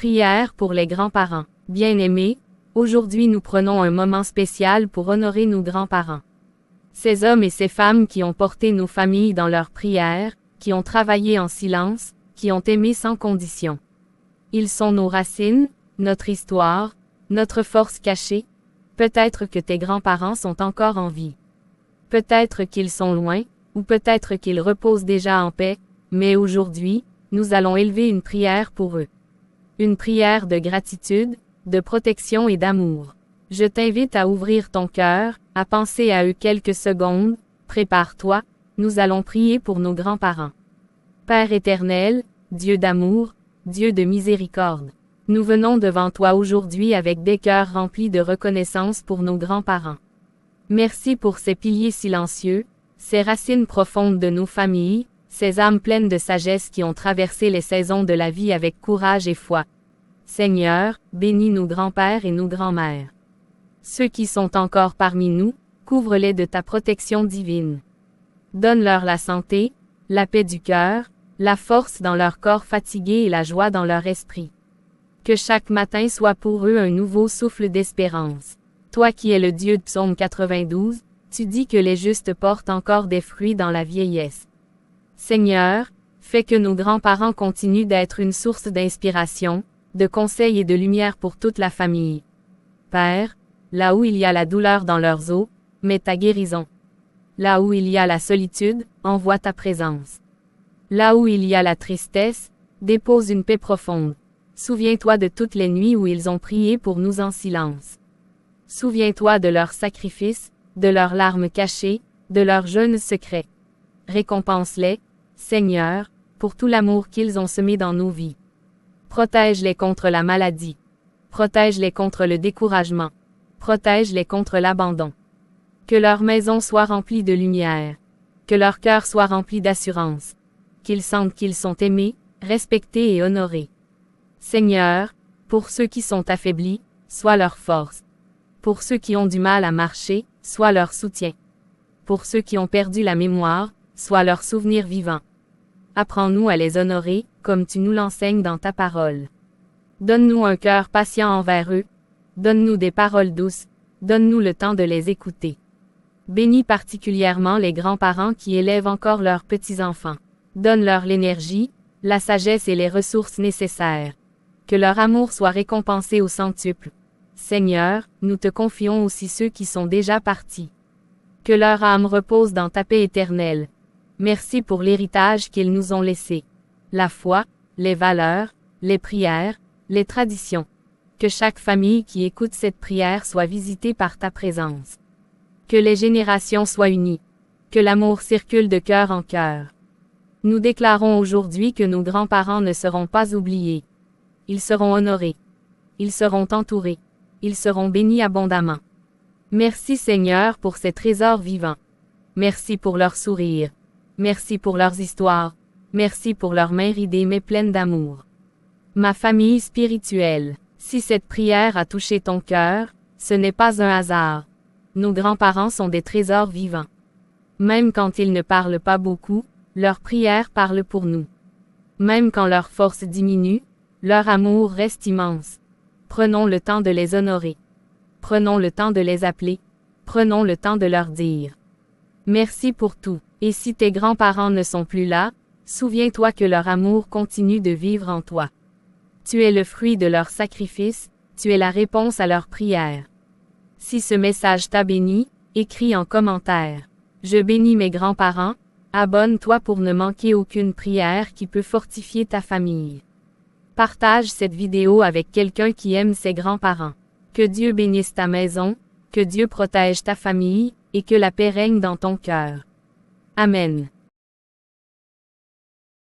Prière pour les grands-parents. Bien-aimés, aujourd'hui nous prenons un moment spécial pour honorer nos grands-parents. Ces hommes et ces femmes qui ont porté nos familles dans leurs prières, qui ont travaillé en silence, qui ont aimé sans condition. Ils sont nos racines, notre histoire, notre force cachée. Peut-être que tes grands-parents sont encore en vie. Peut-être qu'ils sont loin, ou peut-être qu'ils reposent déjà en paix, mais aujourd'hui, nous allons élever une prière pour eux. Une prière de gratitude, de protection et d'amour. Je t'invite à ouvrir ton cœur, à penser à eux quelques secondes. Prépare-toi, nous allons prier pour nos grands-parents. Père éternel, Dieu d'amour, Dieu de miséricorde. Nous venons devant toi aujourd'hui avec des cœurs remplis de reconnaissance pour nos grands-parents. Merci pour ces piliers silencieux, ces racines profondes de nos familles, ces âmes pleines de sagesse qui ont traversé les saisons de la vie avec courage et foi. Seigneur, bénis nos grands-pères et nos grands-mères. Ceux qui sont encore parmi nous, couvre-les de ta protection divine. Donne-leur la santé, la paix du cœur, la force dans leur corps fatigué et la joie dans leur esprit. Que chaque matin soit pour eux un nouveau souffle d'espérance. Toi qui es le Dieu de Psaume 92, tu dis que les justes portent encore des fruits dans la vieillesse. Seigneur, fais que nos grands-parents continuent d'être une source d'inspiration, de conseils et de lumière pour toute la famille. Père, là où il y a la douleur dans leurs os, mets ta guérison. Là où il y a la solitude, envoie ta présence. Là où il y a la tristesse, dépose une paix profonde. Souviens-toi de toutes les nuits où ils ont prié pour nous en silence. Souviens-toi de leurs sacrifices, de leurs larmes cachées, de leurs jeûnes secrets. Récompense-les, Seigneur, pour tout l'amour qu'ils ont semé dans nos vies. Protège-les contre la maladie. Protège-les contre le découragement. Protège-les contre l'abandon. Que leur maison soit remplie de lumière. Que leur cœur soit rempli d'assurance. Qu'ils sentent qu'ils sont aimés, respectés et honorés. Seigneur, pour ceux qui sont affaiblis, sois leur force. Pour ceux qui ont du mal à marcher, sois leur soutien. Pour ceux qui ont perdu la mémoire, sois leur souvenir vivant. Apprends-nous à les honorer, comme tu nous l'enseignes dans ta parole. Donne-nous un cœur patient envers eux. Donne-nous des paroles douces. Donne-nous le temps de les écouter. Bénis particulièrement les grands-parents qui élèvent encore leurs petits-enfants. Donne-leur l'énergie, la sagesse et les ressources nécessaires. Que leur amour soit récompensé au centuple. Seigneur, nous te confions aussi ceux qui sont déjà partis. Que leur âme repose dans ta paix éternelle. Merci pour l'héritage qu'ils nous ont laissé. La foi, les valeurs, les prières, les traditions. Que chaque famille qui écoute cette prière soit visitée par ta présence. Que les générations soient unies. Que l'amour circule de cœur en cœur. Nous déclarons aujourd'hui que nos grands-parents ne seront pas oubliés. Ils seront honorés. Ils seront entourés. Ils seront bénis abondamment. Merci Seigneur pour ces trésors vivants. Merci pour leurs sourires. Merci pour leurs histoires. Merci pour leurs mains ridées mais pleines d'amour. Ma famille spirituelle, si cette prière a touché ton cœur, ce n'est pas un hasard. Nos grands-parents sont des trésors vivants. Même quand ils ne parlent pas beaucoup, leurs prières parlent pour nous. Même quand leur force diminue, leur amour reste immense. Prenons le temps de les honorer. Prenons le temps de les appeler. Prenons le temps de leur dire. Merci pour tout. Et si tes grands-parents ne sont plus là, souviens-toi que leur amour continue de vivre en toi. Tu es le fruit de leur sacrifice, tu es la réponse à leurs prières. Si ce message t'a béni, écris en commentaire. Je bénis mes grands-parents, abonne-toi pour ne manquer aucune prière qui peut fortifier ta famille. Partage cette vidéo avec quelqu'un qui aime ses grands-parents. Que Dieu bénisse ta maison, que Dieu protège ta famille, et que la paix règne dans ton cœur. Amen.